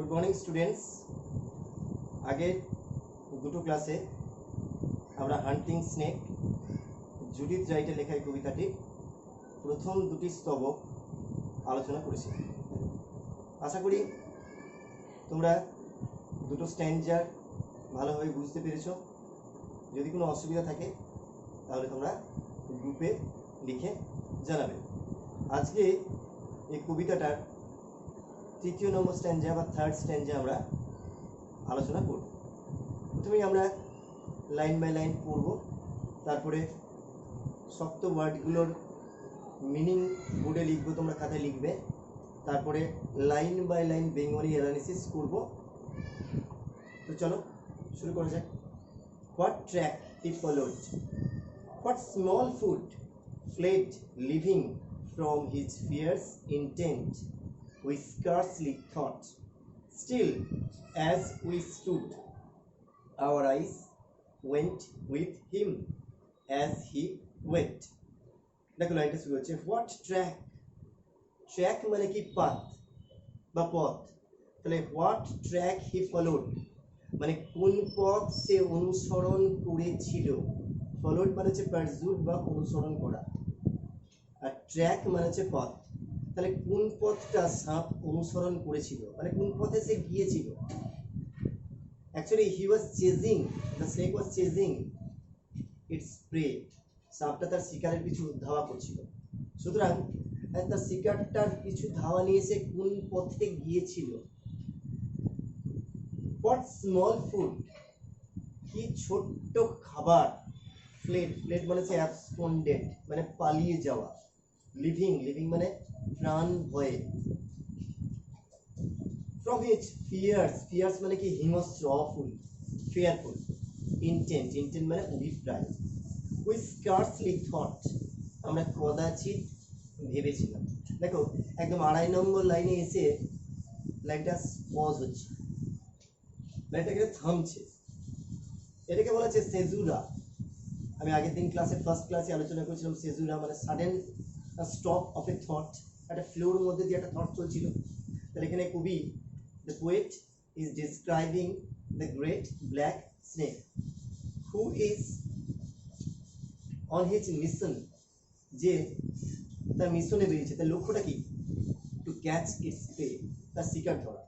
Good morning students. আগের দুটো ক্লাসে আমরা হান্টিং স্নেক জুডিথ রাইটের লেখা এই কবিতাটির প্রথম দুটি স্তবক আলোচনা করেছি। আশা করি তোমরা দুটো স্ট্যান্ডার ভালোভাবে বুঝতে পেরেছ। যদি কোনো অসুবিধা থাকে তাহলে তোমরা গ্রুপে লিখে জানাবে। আজকে এই কবিতাটার তৃতীয় নম্বর স্ট্যান্ডা বা থার্ড স্ট্যান্ডা আমরা আলোচনা করব। প্রথমেই আমরা লাইন বাই লাইন পড়ব, তারপরে শক্ত ওয়ার্ডগুলোর মিনিং বোর্ডে লিখবো, তোমরা খাতায় লিখবে, তারপরে line by line Bengali analysis করব। তো চলো শুরু করা যাক। What track he followed, what small foot fled living from his fierce intent we scarcely thought. Still, as we stood, our eyes went with him as he went. দেখো লাইনটা শুরু হচ্ছে হোয়াট ট্র্যাক। ট্র্যাক মানে কি path বা পথ। তাহলে what track he followed মানে কোন পথ সে অনুসরণ করেছিল। ফলোড মানে হচ্ছে পারসুট বা অনুসরণ করা, আর ট্র্যাক মানে হচ্ছে পথ। তাহলে কোন পথটা সাপ অনুসরণ করেছিল, মানে কোন পথে সে গিয়েছিল। Actually he was chasing, the snake was chasing its prey. সাপটা তার শিকারের পিছু ধাওয়া করছিল। সুতরাং তার শিকারটার পিছু ধাওয়া নিয়ে সে কোন পথে গিয়েছিল। হোয়াট স্মল ফুড, কি ছোট্ট খাবার। ফ্লেড, ফ্লেড মানে হচ্ছে অ্যাবসকন্ডেড মানে পালিয়ে যাওয়া। লিভিং, লিভিং মানে প্রাণ ভয়ে। ফ্রম হিজ ফিয়ার্স, ফিয়ার্স মানে কি হিংস্র, অফুল, ফিয়ারফুল। ইন্টেন্ট, ইন্টেন্ট মানে অভিপ্রায়। উই স্কার্সলি থট, আমরা কদাচিৎ ভেবেছিলাম। দেখো একদম 2.5 নম্বর লাইনে এসে লাইনটা পজ হচ্ছে, লাইনটাকে থামছে। এটাকে বলা হচ্ছে সেজুরা। আমি আগের দিন ক্লাসে ফার্স্ট ক্লাসে আলোচনা করেছিলাম সেজুরা মানে sudden stop of A thought. একটা ফ্লোর মধ্যে দিয়ে একটা থট চলছিল। তাহলে এখানে কবি the poet is describing the great black snake who is on his mission, যে তার মিশনে বেরিয়েছে। তার লক্ষ্যটা কি? টু ক্যাচ ইটস প্রে, তার শিকার ধরা।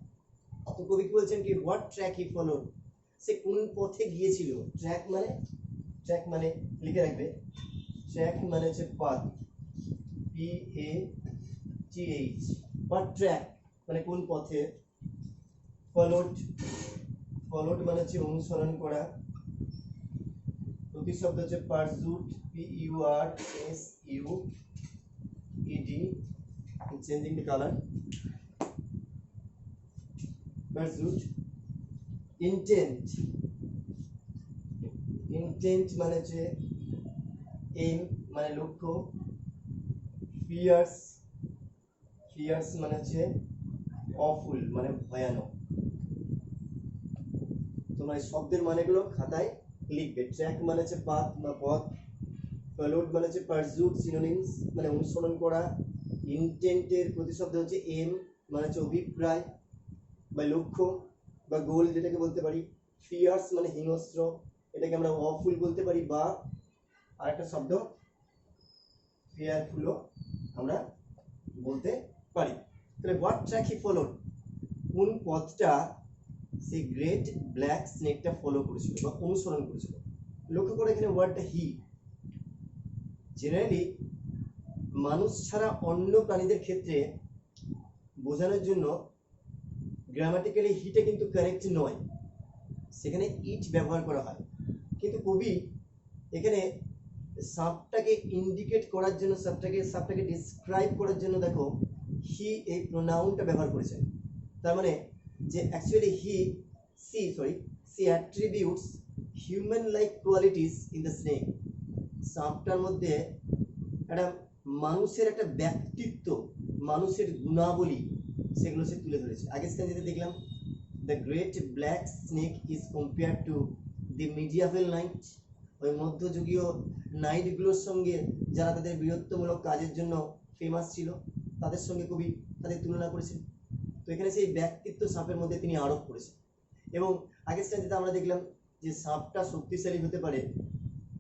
তো কবি কি বলছেন কি হোয়াট ট্র্যাক হি ফলোড, সে কোন পথে গিয়েছিল। ট্র্যাক মানে, ট্র্যাক মানে লিখে রাখবে, ট্র্যাক মানে হচ্ছে পাথ, PATH। হোয়াট ট্র্যাক মানে কোন পথে। ফলোড, ফলোড মানে হচ্ছে অনুসরণ করা। প্রতিশব্দ হচ্ছে pursuit, PURSUED, changing the colour. Pursuit. Intent, intent মানে হচ্ছে এইম মানে লক্ষ্য। ফিয়ার্স, ফিয়ার্স মানে হচ্ছে অফুল মানে ভয়ানক। তোমরা এই শব্দের মানেগুলো খাতায় লিখবে। ট্র্যাক মানে হচ্ছে পাথ বা পথ। ফলোড মানে হচ্ছে পারসুট, সিনোনিমস মানে অনুসরণ করা। ইন্টেন্টের প্রতিশব্দ হচ্ছে এম মানে হচ্ছে অভিপ্রায় বা লক্ষ্য বা গোল যেটাকে বলতে পারি। ফিয়ার্স মানে হিংস্র, এটাকে আমরা অফুল বলতে পারি, বা আরেকটা শব্দ ফিয়ারফুলও আমরা বলতে পারি। তাহলে হোয়াট ট্র্যাক হি ফলোড, কোন পথটা সেই গ্রেট ব্ল্যাক স্নেকটা ফলো করেছিল বা অনুসরণ করেছিল। লক্ষ্য করে এখানে ওয়ার্ডটা হি। জেনারেলি মানুষ ছাড়া অন্য প্রাণীদের ক্ষেত্রে বোঝানোর জন্য গ্রামাটিক্যালি হিটা কিন্তু কারেক্ট নয়, সেখানে ইট ব্যবহার করা হয়। কিন্তু কবি এখানে সাপটাকে ইন্ডিকেট করার জন্য, সাপটাকে ডিসক্রাইব করার জন্য দেখো হি এই প্রোনাউনটা ব্যবহার করেছেন। তার মানে যে actually she attributes human like qualities in the snake. সাপটার মধ্যে একটা মানুষের একটা ব্যক্তিত্ব, মানুষের গুণাবলী, সেগুলো সে তুলে ধরেছে। আগের স্ট্যান্ডাতে দেখলাম the great black snake is compare to the medieval night. ওই মধ্যযুগীয় নাইটগুলোর সঙ্গে যারা তাদের বীরত্বমূলক কাজের জন্য ফেমাস ছিল, তাদের সঙ্গে কবি তাদের তুলনা করেছেন। তো এখানে সেই ব্যক্তিত্ব সাপের মধ্যে তিনি আরোপ করেছেন। এবং আগের স্টেজে আমরা দেখলাম যে সাপটা শক্তিশালী হতে পারে,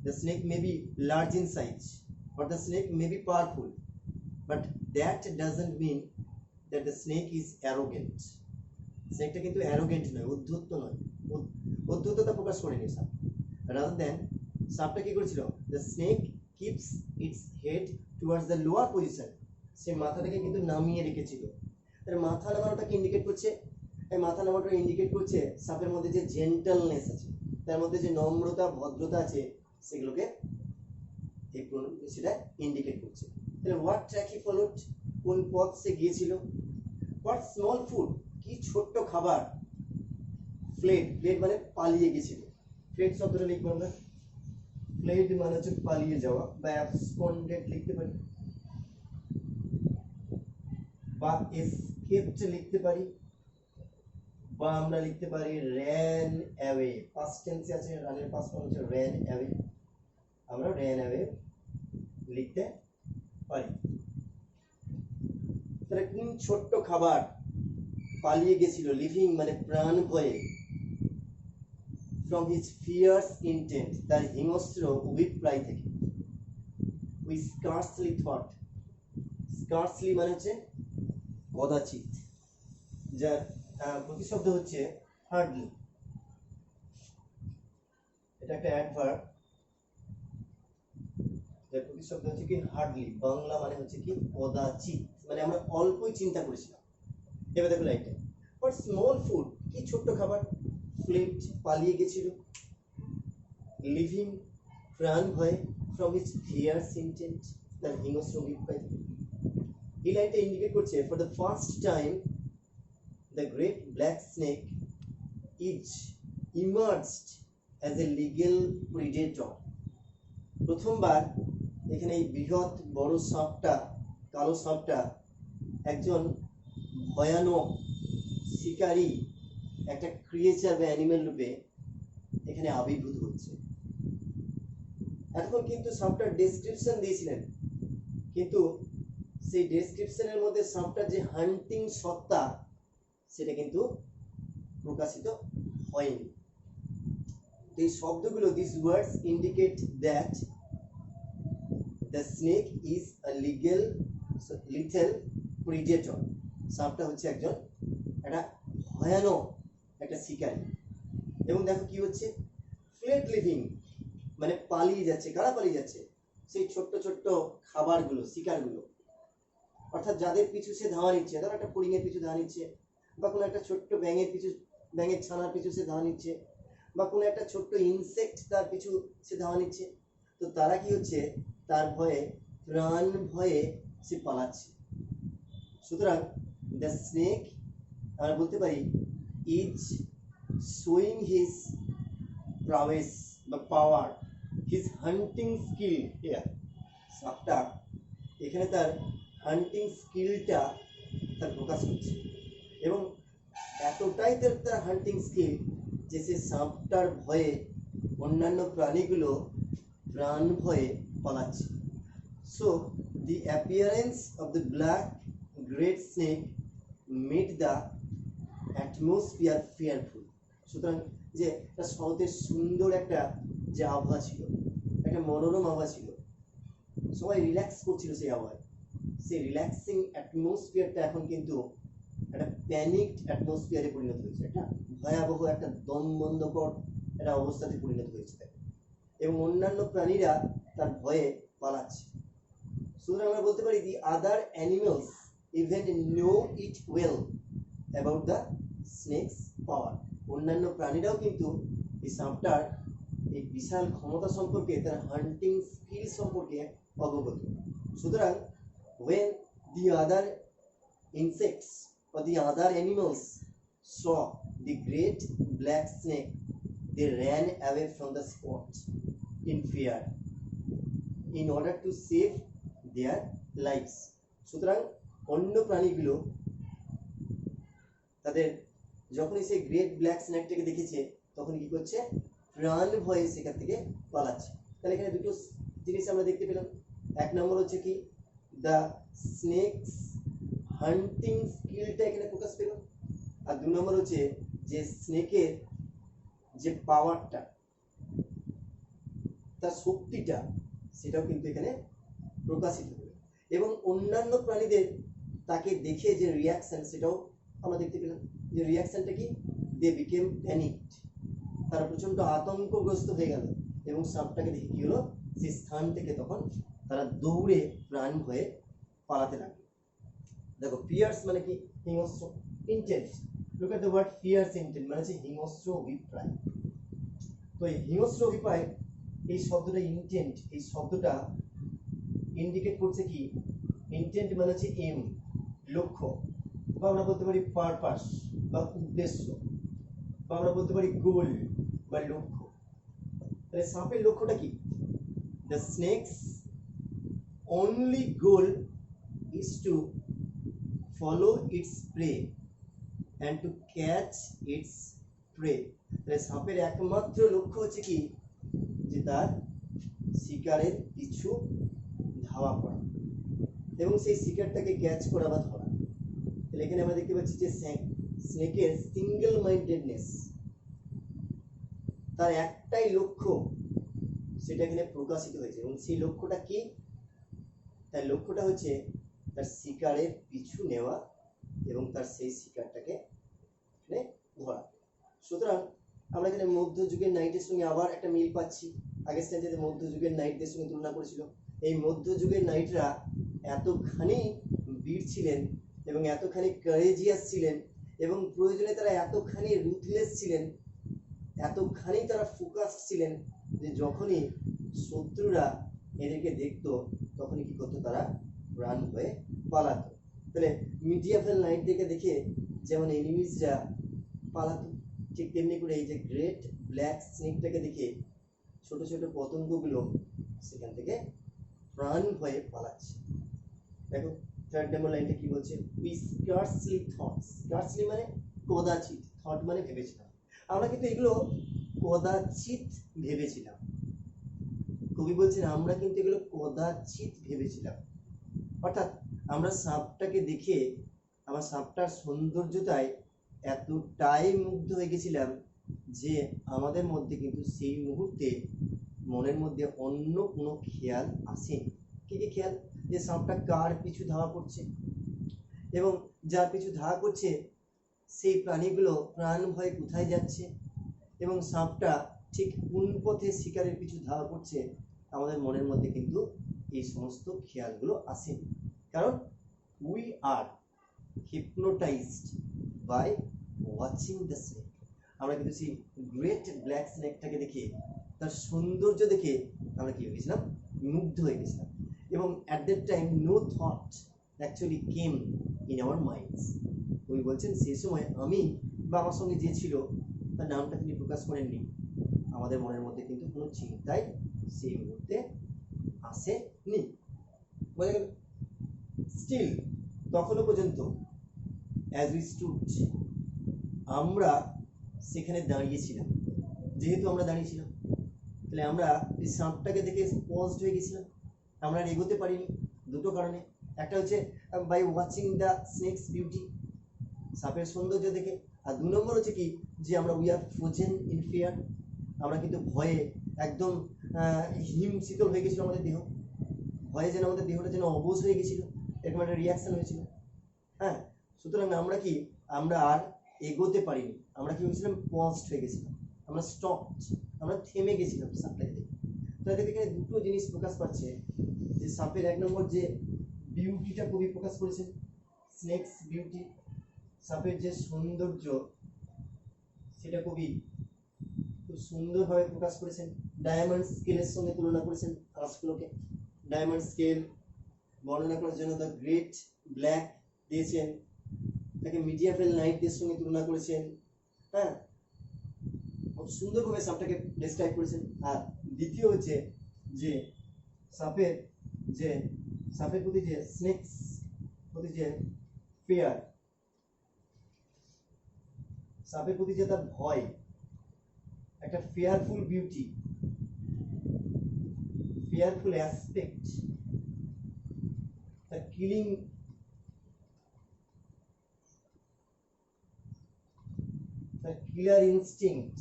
the snake may be large in size or the snake may be powerful, but that doesn't mean that the snake is arrogant. স্নেকটা কিন্তু অ্যারোগেন্ট নয়, উদ্ধত্ত নয়, উদ্ধততা প্রকাশ করেনি সাপ। রাদার দেন সাপটা কি করেছিল, the snake keeps its head towards the lower position, সে মাথাটাকে কিন্তু নামিয়ে রেখেছিল। তার মাথা নামানোটাকে ইন্ডিকেট করছে, এই মাথা নামানোটা ইন্ডিকেট করছে সাপের মধ্যে যে জেন্টালনেস আছে, তার মধ্যে যে নম্রতা ভদ্রতা আছে, সেগুলোকে সেটা ইন্ডিকেট করছে। তাহলে হোয়াট ট্র্যাক হি ফলোড, কোন পথ সে গিয়েছিল। হোয়াট স্মল ফুড, কি ছোট্ট খাবার। ফ্লেড, ফ্লেড মানে পালিয়ে গেছিল। ফ্লেড শব্দটা লিখবো আমরা, ফ্লেড মানে হচ্ছে পালিয়ে যাওয়া, বা অ্যাবসকন্ডেড লিখতে পারি, বা এসকেপড লিখতে পারি, বা আমরা লিখতে পারি র্যান অ্যাওয়ে। পাস্ট টেন্সে আছে, রানের পাস্ট ফর্ম হচ্ছে র্যান অ্যাওয়ে, আমরা র্যান অ্যাওয়ে লিখতে পারি। তাহলে কোন ছোট্ট খাবার পালিয়ে গেছিল, লিভিং মানে প্রাণ ভয়ে, ফ্রম হিজ ফিয়ার্স ইন্টেন্ট, তার হিংস্র অভিপ্রায় থেকে। উই স্কার্সলি থট, স্কার্সলি মানে হচ্ছে কদাচিৎ, যার প্রতিশব্দ হচ্ছে হার্ডলি। এটা একটা অ্যাডভার্ব, যার প্রতিশব্দ হচ্ছে কি হার্ডলি। বাংলা মানে হচ্ছে কি কদাচিৎ, মানে আমরা অল্পই চিন্তা করেছিলাম। এবার দেখো লাইটটা, বাট স্মল ফুড, কি ছোট্ট খাবার। ফ্লিট, পালিয়ে গেছিল। লিভিং, প্রাণ ভয়ে, ফ্রম হিজ ফিয়ার্স ইন্টেন্ট, তার হিংস্র অভিপ্রায় থেকে। এই লাইনটা ইন্ডিকেট করছে for the first time the great black snake is emerged as a legal predator. প্রথমবার এখানে এই বৃহৎ বড় সাপটা, কালো সাপটা একজন ভয়ানক শিকারী, একটা ক্রিয়েচার বা অ্যানিমেল রূপে এখানে আবির্ভূত হচ্ছে। এখন কিন্তু সাপটার ডেসক্রিপশন দিয়েছিলেন, কিন্তু সেই ডেসক্রিপশনের মধ্যে সাপটার যে হান্টিং সত্তা সেটা কিন্তু প্রকাশিত হয়নি। এই শব্দগুলো, this words indicate that the snake is a lethal predator. সাপটা হচ্ছে একজন একটা ভয়ানক একটা শিকারী। এবং দেখো কি হচ্ছে, ফ্লেড লিভিং মানে পালিয়ে যাচ্ছে। কারা পালিয়ে যাচ্ছে? সেই ছোট্ট ছোট্ট খাবারগুলো, শিকারগুলো, অর্থাৎ যাদের পিছু সে ধাওয়া নিচ্ছে। ধরো একটা ফড়িংয়ের পিছু ধাওয়া নিচ্ছে, বা কোনো একটা ছোট্ট ব্যাঙের ছানার পিছু সে ধাওয়া নিচ্ছে, বা কোনো একটা ছোট্ট ইনসেক্ট তার পিছু সে ধাওয়া নিচ্ছে। তো তারা কি হচ্ছে, তার ভয়ে, প্রাণ ভয়ে সে পালাচ্ছে। সুতরাং দ্য স্নেক, আমরা বলতে পারি, ইজ শোয়িং হিজ প্রাওয়েস বা পাওয়ার, হিজ হান্টিং স্কিল হিয়ার। সাপটা এখানে তার হান্টিং স্কিলটা তার প্রকাশ করছে। এবং এতটাই তার হান্টিং স্কিল যে সে সাপটার ভয়ে অন্যান্য প্রাণীগুলো প্রাণ ভয়ে পালাচ্ছে। So the appearance of the black great snake made the atmosphere fearful. সুতরাং যে একটা সহজের সুন্দর একটা যে আবহাওয়া ছিল, একটা মনোরম আবহাওয়া ছিল, সবাই রিল্যাক্স করছিল সেই আবহাওয়ায়। সেই রিল্যাক্সিং অ্যাটমসফিয়ারটা এখন কিন্তু একটা প্যানিকড অ্যাটমসফিয়ারে পরিণত হয়েছে, একটা ভয়াবহ, একটা দমবন্ধকর একটা অবস্থাতে পরিণত হয়েছে। এবং অন্যান্য প্রাণীরা তার ভয়ে পালাচ্ছে। সুতরাং আমরা বলতে পারি, the other animals even know it well about the snake's power. অন্যান্য প্রাণীরাও কিন্তু এই সাপটার এই বিশাল ক্ষমতা সম্পর্কে, তার হান্টিং স্কিল সম্পর্কে অবগত। সুতরাং when the other insects or the other animals saw the great black snake, they ran away from the spot in fear in order to save their lives. সুতরাং অন্য প্রাণীগুলো তাদের যখনই সেই গ্রেট ব্ল্যাক স্নেকটাকে দেখেছে, তখন কি করছে, প্রাণ ভয়ে সেখান থেকে পালাচ্ছে। তাহলে এখানে দুটো জিনিস আমরা দেখতে পেলাম। এক নম্বর হচ্ছে কি, the snake's হান্টিং স্কিলটা এখানে প্রকাশ পেল। আর 2 নম্বর হচ্ছে যে স্নেকের যে পাওয়ারটা, তার শক্তিটা, সেটাও কিন্তু এখানে প্রকাশিত হলো। এবং অন্যান্য প্রাণীদের তাকে দেখে যে রিয়াকশন, সেটাও আমরা দেখতে পেলাম। যে রিয়াকশনটা কি, দে বিকেম প্যানিকড, তারা প্রচন্ড আতঙ্কগ্রস্ত হয়ে গেল এবং সাপটাকে দেখে কি হলো, সেই স্থান থেকে তখন তারা দৌড়ে প্রাণ হয়ে পালাতে লাগলো। দেখো ফিয়ার্স মানে কি, হিংস্র। Intent, look at the word fierce intent মানে হচ্ছে হিংস্র অভিপ্রায়। তো এই হিংস্র অভিপ্রায়, এই শব্দটা ইন্টেন্ট, এই শব্দটা ইন্ডিকেট করছে কি, ইন্টেন্ট মানে হচ্ছে এম, লক্ষ্য, বা আমরা বলতে পারি পারপাস বা উদ্দেশ্য, বা আমরা বলতে পারি গোল বা লক্ষ্য। তাহলে সাপের লক্ষ্যটা কি? The snake's only goal is to follow its prey and to catch its prey. তাহলে সাপের একমাত্র লক্ষ্য হচ্ছে কি, যে তার শিকারের পিছু ধাওয়া করা এবং সেই শিকারটাকে ক্যাচ করা বা ধরা। তাহলে এখানে আমরা দেখতে পাচ্ছি যে স্নেকের সিঙ্গেল মাইন্ডেডনেস, তার একটাই লক্ষ্য, সেটা এখানে প্রকাশিত হয়েছে। এবং সেই লক্ষ্যটা কি? তার লক্ষ্যটা হচ্ছে তার শিকারের পিছু নেওয়া এবং তার সেই শিকারটাকে এখানে ধরা। সুতরাং আমরা এখানে মধ্যযুগের নাইটের সঙ্গে আবার একটা মিল পাচ্ছি। আগের স্টেজে মধ্যযুগের নাইটদের সঙ্গে তুলনা করেছিল। এই মধ্যযুগের নাইটরা এতখানি বীর ছিলেন এবং এতখানি কারেজিয়াস ছিলেন এবং প্রয়োজনে তারা এতখানি রুথলেস ছিলেন, এতখানি তারা ফোকাসড ছিলেন যে যখনই শত্রুরা এদেরকে দেখতো তখনই কি করতো, তারা রান হয়ে পালাতো। তাহলে মিডিয়াভেল নাইটদেরকে দেখে যেমন এনিমিজরা পালাতো, ঠিক তেমনি করে এই যে গ্রেট ব্ল্যাক স্নেকটাকে দেখে ছোট ছোট পতঙ্গগুলো সেখান থেকে প্রাণ ভয়ে পালাচ্ছে। দেখো 3rd নম্বর লাইনটা কি বলছে, উই স্কার্সলি থট। স্কার্সলি মানে কদাচিৎ, থট মানে ভেবেছিলাম। আমরা কিন্তু এগুলো কদাচিৎ ভেবেছিলাম। কবি বলছেন আমরা কিন্তু এগুলো কদাচিৎ ভেবেছিলাম। অর্থাৎ আমরা সাপটাকে দেখে আমার সাপটার সৌন্দর্যতায় এতটাই মুগ্ধ হয়ে গেছিলাম যে আমাদের মধ্যে কিন্তু সেই মুহূর্তে মনের মধ্যে অন্য কোনো খেয়াল আসেনি। কি কি খেয়াল? যে সাপটা কার পিছু ধাওয়া করছে এবং যার পিছু ধাওয়া করছে সেই প্রাণীগুলো প্রাণ ভয়ে কোথায় যাচ্ছে এবং সাপটা ঠিক কোন পথে শিকারের পিছু ধাওয়া করছে, আমাদের মনের মধ্যে কিন্তু এই সমস্ত খেয়ালগুলো আসেনি। কারণ we are hypnotised by watching the snake. আমরা কিন্তু সেই গ্রেট ব্ল্যাক স্নেকটাকে দেখে, তার সৌন্দর্য দেখে আমরা কি হয়ে গেছিলাম, মুগ্ধ হয়ে গেছিলাম। এবং at that time no thought actually came in our minds. উনি বলছেন সেই সময় আমি বা আমার সঙ্গে যে ছিল, তার নামটা তিনি প্রকাশ করেননি, আমাদের মনের মধ্যে কিন্তু কোনো চিন্তাই সেই মুহূর্তে আসেনি। বোঝা গেল? স্টিল তখনও পর্যন্ত অ্যাজ উই স্টুড, আমরা সেখানে দাঁড়িয়েছিলাম। যেহেতু আমরা দাঁড়িয়েছিলাম, তাহলে আমরা এই সাপটাকে দেখে পজড হয়ে গেছিলাম, আমরা আর এগোতে পারিনি। দুটো কারণে, একটা হচ্ছে by watching the snake's beauty, সাপের সৌন্দর্য দেখে। আর 2 নম্বর হচ্ছে কি, যে আমরা we are frozen in fear, আমরা কিন্তু ভয়ে একদম হিম শীতল হয়ে গেছিল আমাদের দেহ, ভয়ে যেন আমাদের দেহটা যেন অবশ হয়ে গেছিল, এরকম একটা রিয়াকশন হয়েছিল। হ্যাঁ, সুতরাং আমরা কি, আমরা আর এগোতে পারিনি, আমরা কি হয়েছিলাম, পজড হয়ে গেছিলাম, আমরা স্টপড, আমরা থেমে গেছিলাম সাপটাকে দেখে। তাহলে এখানে দুটো জিনিস প্রকাশ পাচ্ছে, যে সাপের 1 নম্বর যে বিউটিটা কবি প্রকাশ করেছেন, স্নেকস বিউটি, সাপের যে সৌন্দর্য সেটা কবি খুব সুন্দরভাবে প্রকাশ করেছেন। ডায়মন্ড স্কেলের সঙ্গে তুলনা করেছেন হাঁসগুলোকে। ডায়মন্ড স্কেল বর্ণনা করার জন্য দ্য গ্রেট ব্ল্যাক দিয়েছেন, তাকে মিডিয়াভেল নাইটদের সঙ্গে তুলনা করেছেন। হ্যাঁ, খুব সুন্দরভাবে সাপটাকে ডেসক্রাইব করেছেন। আর দ্বিতীয় হচ্ছে যে সাপের প্রতি যে স্নেকস প্রতি যে ফিয়ার, সাপের প্রতি যে তার ভয়, একটা fearful beauty, fearful aspect, the killing killer instinct,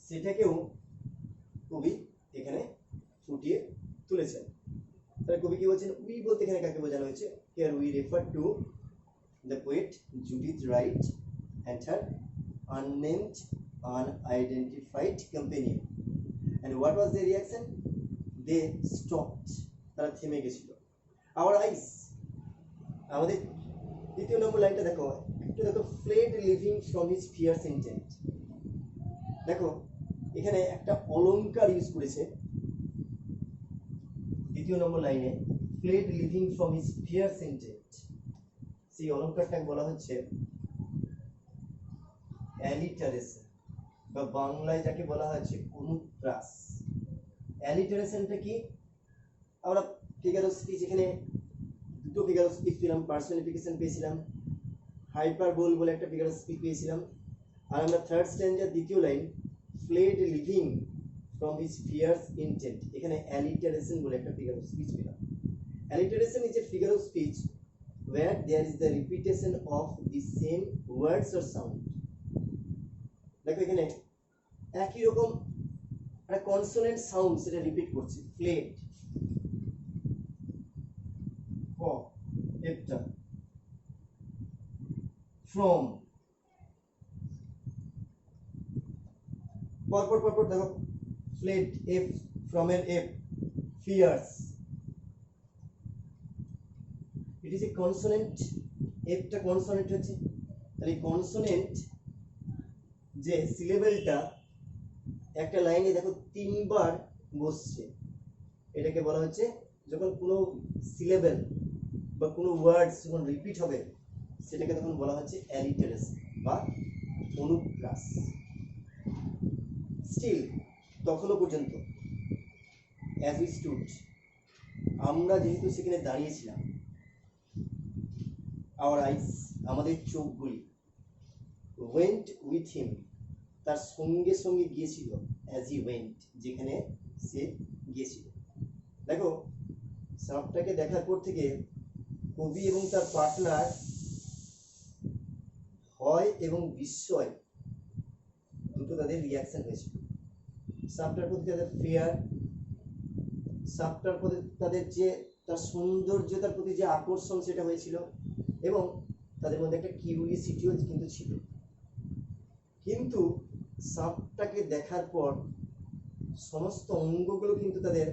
সেটাকেও কবি এখানে ফুটিয়ে তুলেছেন। তাহলে কবি কি বলছেন? উই বলতে এখানে কাকে বোঝানো হয়েছে? Here we refer to the poet Judith Wright and her unnamed unidentified companion. And what was their reaction? They stopped. তারা থেমে গেছিল। Our eyes, আমাদের দ্বিতীয় নম্বর লাইনটা দেখো, একটু দেখো, fled living from his fierce intent। দেখো এখানে একটা অলংকার ইউজ করেছে দ্বিতীয় নম্বর লাইনে, fled living from his fierce intent। সেই অলংকারটাকে বলা হচ্ছে অ্যালিটারেশন, বা বাংলায় যাকে বলা হচ্ছে অনুপ্রাস। অ্যালিটারেশনটা কি? আমরা ফিগার অফ স্পিচ, এখানে দুটো ফিগার অফ স্পিচ পেলাম, পার্সোনিফিকেশন পেয়েছিলাম, হাইপারবোল বলে একটা ফিগার অফ স্পিচ পেয়েছিলাম, আর আমরা থার্ড স্ট্যান্ডার দ্বিতীয় line fled leaving from his fierce intent, এখানে অ্যালিটারেশন বলে একটা ফিগার অফ স্পিচ পেলাম। Alliteration is a figure of speech where there is the repetition of the same words or sound। দেখো এখানে একই রকম একটা কনসোনেন্ট সাউন্ড সেটা রিপিট করছে, ফ্লেড, ক, একটা, ফ্রম, পরপর পরপর দেখো, ফ্লেড, এফ, ফ্রম এর F, fierce, it is a consonant, এফটা কনসোনেন্ট হচ্ছে, তাহলে কনসোনেন্ট যে সিলেবেলটা একটা লাইনে দেখো তিনবার বসছে, এটাকে বলা হচ্ছে, যখন কোনো সিলেবেল বা কোনো ওয়ার্ডস যখন রিপিট হবে সেটাকে তখন বলা হচ্ছে অ্যালিটারেশন বা অনুপ্রাস। স্টিল, তখনও পর্যন্ত, অ্যাজ উই স্টুড, আমরা যেহেতু সেখানে দাঁড়িয়েছিলাম, আওয়ার আইস, আমাদের চোখগুলি, ওয়েন্ট উইথ হিম, তার সঙ্গে সঙ্গে গিয়েছিল, অ্যাজ হি ওয়েন্ট, যেখানে সে গিয়েছিল। দেখো সাপটাকে দেখার পর থেকে কবি এবং তার পার্টনার ভয় এবং বিস্ময় দুটো তাদের রিয়াকশন হয়েছিল। সাপটার প্রতি তাদের ফিয়ার, সাপটার প্রতি তাদের যে তার সৌন্দর্যতার প্রতি যে আকর্ষণ সেটা হয়েছিল, এবং তাদের মধ্যে একটা কিউরিওসিটিও কিন্তু ছিল। কিন্তু সাপটাকে দেখার পর সমস্ত অঙ্গগুলো কিন্তু তাদের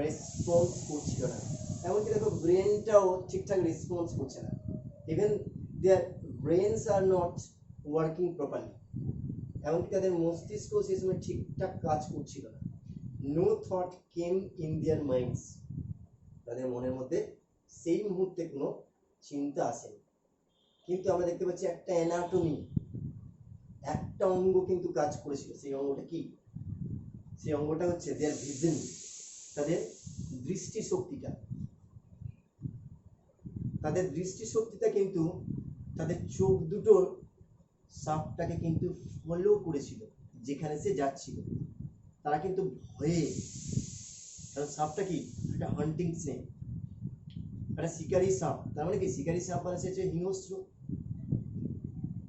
রেসপন্স করছিল না, এমনকি দেখো ব্রেনটাও ঠিকঠাক রেসপন্স করছে না, even their brains are not working properly, এমনকি তাদের মস্তিষ্ক সেই সময় ঠিকঠাক কাজ করছিল না। No thought came in their minds, তাদের মনের মধ্যে সেই মুহূর্তে কোনো চিন্তা আসেনি। কিন্তু আমরা দেখতে পাচ্ছি একটা অ্যানাটমি, একটা অঙ্গ কিন্তু কাজ করেছিল। সেই অঙ্গটা কি? সেই অঙ্গটা হচ্ছে দেয়ার ভিশন, তাদের দৃষ্টিশক্তিটা। তাদের দৃষ্টিশক্তিটা কিন্তু তাদের চোখ দুটোর সাপটাকে কিন্তু ফলো করেছিল যেখানে সে যাচ্ছিল। তারা কিন্তু ভয়ে, কারণ সাপটা কি একটা হান্টিং স্নেক, একটা শিকারী সাপ, তার মানে কি শিকারী সাপ মানে সে হচ্ছে হিংস্র,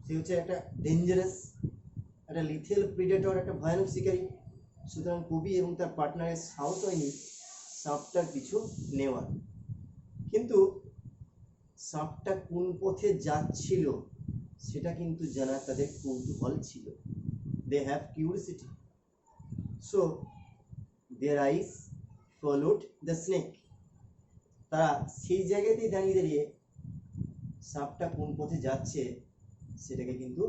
সে হচ্ছে একটা ডেঞ্জারাস, একটা লিথেল প্রিডেটর, একটা ভয়ানক শিকারী। সুতরাং কবি এবং তার পার্টনারের সাহস হয়নি সাপটার পিছু নেওয়ার। কিন্তু সাপটা কোন পথে যাচ্ছিল সেটা কিন্তু জানার তাদের কৌতূহল ছিল। They have curiosity, so their eyes followed the snake. তারা সেই জায়গাতেই দাঁড়িয়ে দাঁড়িয়ে সাপটা কোন পথে যাচ্ছে সেটাকে কিন্তু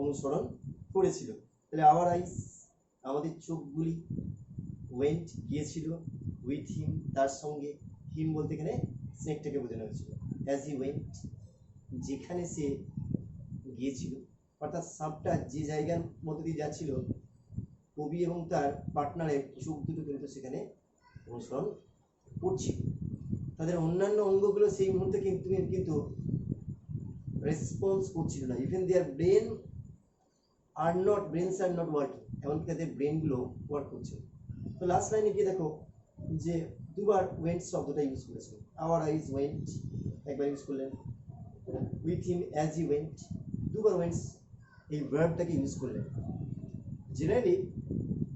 অনুসরণ করেছিল। তাহলে আওয়ার আইস, আমাদের চোখগুলি, ওয়েন্ট গিয়েছিল, উইথ হিম, তার সঙ্গে, হিম বলতে এখানে স্নেকটাকে বোঝানো হয়েছিল, অ্যাজ হি ওয়েন্ট, যেখানে সে গিয়েছিল। অর্থাৎ সাপটা যে জায়গার মধ্যে দিয়ে যাচ্ছিল, কবি এবং তার পার্টনারের চোখ দুটো কিন্তু সেখানে অনুসরণ করছিল। তাদের অন্যান্য অঙ্গগুলো সেই মুহূর্তে কিন্তু রেসপন্স করছিল না, even their brains are not working, এমনকি তাদের ব্রেনগুলো ওয়ার্ক করছে। তো লাস্ট লাইনে গিয়ে দেখো যে দুবার ওয়েন্ট শব্দটা ইউজ করেছে, আওয়ার আইজ ওয়েন্ট একবার ইউজ করলেন, with him as he went, দুবার ওয়েন্টস এই ভার্বটাকে ইউজ করলেন। জেনারেলি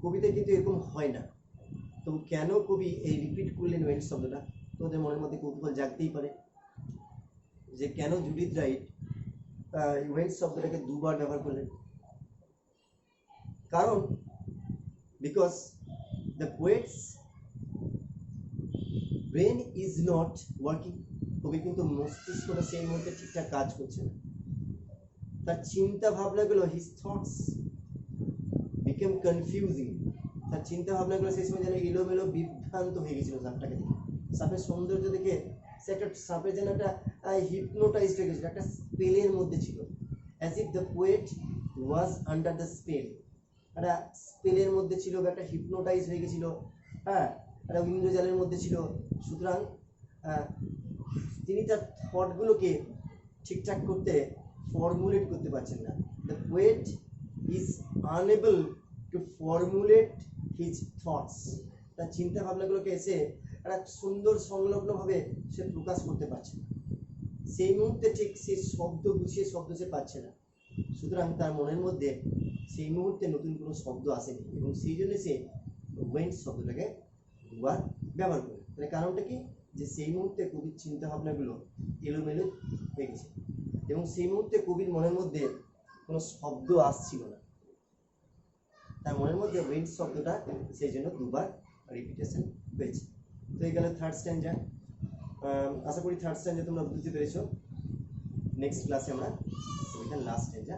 কবিতায় কিন্তু এরকম হয় না, তো কেন কবি এই রিপিট করলেন ওয়েন্ট শব্দটা? তোদের মনের মধ্যে কৌতূহল জাগতেই পারে যে কেন জুডিথ রাইট ওয়েন্ট শব্দটাকে দুবার ব্যবহার করলেন। কারণ because the poet's brain is not working, কবি কিন্তু মস্তিষ্কটা সেই মুহূর্তে ঠিকঠাক কাজ করছে না, তার চিন্তা ভাবনাগুলো হিজ থটস বিকেম কনফিউজিং, তার চিন্তা ভাবনাগুলো সেই সময় যেন এলোমেলো বিভ্রান্ত হয়ে গেছিল সাপটাকে দেখে। সাপের সৌন্দর্য দেখে সে একটা সাপের যেন একটা হিপনোটাইজড হয়ে গেছিল, একটা স্পেলের মধ্যে ছিল, as if the poet was under the spell, একটা স্পেলের মধ্যে ছিল বা একটা হিপনোটাইজ হয়ে গেছিল, হ্যাঁ একটা ইন্দ্রজালের মধ্যে ছিল। সুতরাং তিনি তার থটগুলোকে ঠিকঠাক করতে ফর্মুলেট করতে পারছেন না। The poet is unable to formulate his thoughts, তার চিন্তা ভাবনাগুলোকে এসে একটা সুন্দর সংলগ্নভাবে সে প্রকাশ করতে পারছে না, সেই মুহূর্তে ঠিক সে শব্দ গুছিয়ে শব্দ সে পাচ্ছে না। সুতরাং তার মনের মধ্যে সেই মুহূর্তে নতুন কোনো শব্দ আসেনি এবং সেই জন্য সে ওয়েন্ট শব্দটাকে দুবার ব্যবহার করে। তাহলে কারণটা কি? যে সেই মুহূর্তে কবির চিন্তা ভাবনাগুলো এলোমেলো হয়ে গেছে এবং সেই মুহূর্তে কবির মনের মধ্যে কোনো শব্দ আসছিল না, তার মনের মধ্যে ওয়েন্ট শব্দটা সেই জন্য দুবার রিপিটেশন হয়েছে। তো এই গেল থার্ড স্ট্যান্ডা। আশা করি থার্ড স্ট্যান্ডা তোমরা বুঝতে পেরেছো। নেক্সট ক্লাসে আমরা লাস্ট স্ট্যান্ডা